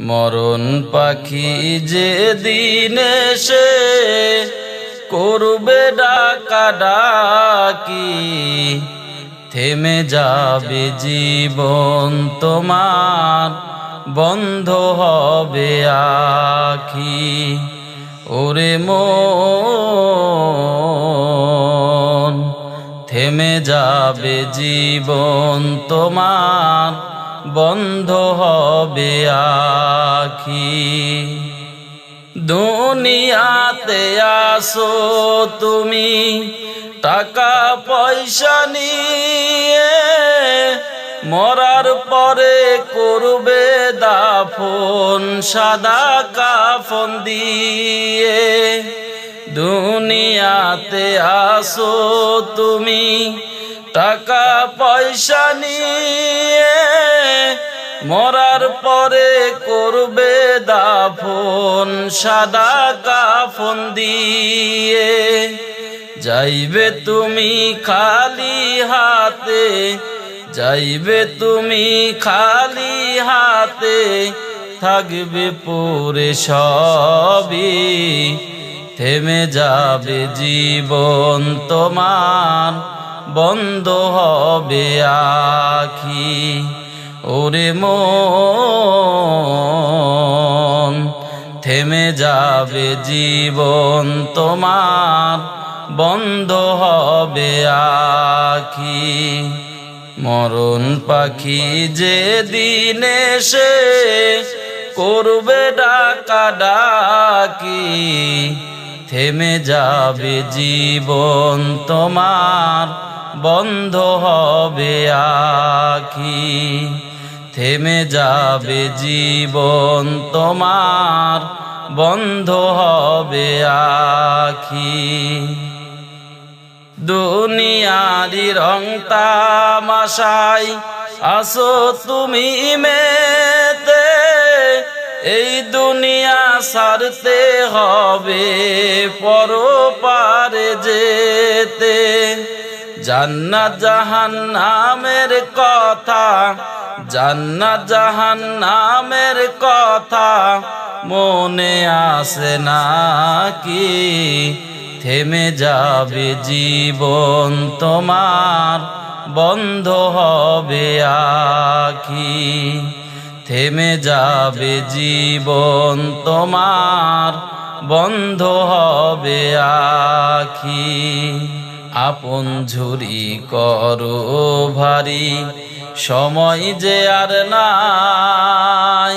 মরণ পাখি যে দিন এসে করবে ডাকাডাকি, থেমে যাবে জীবন তোমার, বন্ধ হবে আখি। ওরে মন, থেমে যাবে জীবন তোমার, বন্ধ হবে আখি। দুনিয়াতে আসো তুমি টাকা পয়সা নিয়ে, মরার পরে করবে দাফন সাদা কাফন দিয়ে। দুনিয়াতে আসো তুমি টাকা পয়সা নিয়ে, মরার পরে করবে দাফন সাদা কাফন দিয়ে। যাইবে তুমি খালি হাতে, যাইবে তুমি খালি হাতে, থাকবে পরে সবই, থেমে যাবে জীবন তোমার, বন্ধ হবে আখি। ওরে মন, থেমে যাবে জীবন তোমার, বন্ধ হবে আখি। মরণ পাখি যে দিন এসে করবে ডাকাডাকি, থেমে যাবে জীবন তোমার, বন্ধ হবে আখি। থেমে যাবে জীবন তোমার, বন্ধ হবে আখি। দুনিয়ারি রং তামাশায় আসো তুমি মেতে, এই দুনিয়া ছাড়তে হবে পরপারে যেতে। জান্নাত জাহান্নামের কথা, জান্নাত জাহান্নামের কথা মনে আসে নাকি, থেমে যাবে জীবন তোমার, বন্ধ হবে আখি। থেমে যাবে জীবন তোমার, বন্ধ হবে আখি। আপন ঝুরি করো ভারী, সময় যে আর নাই,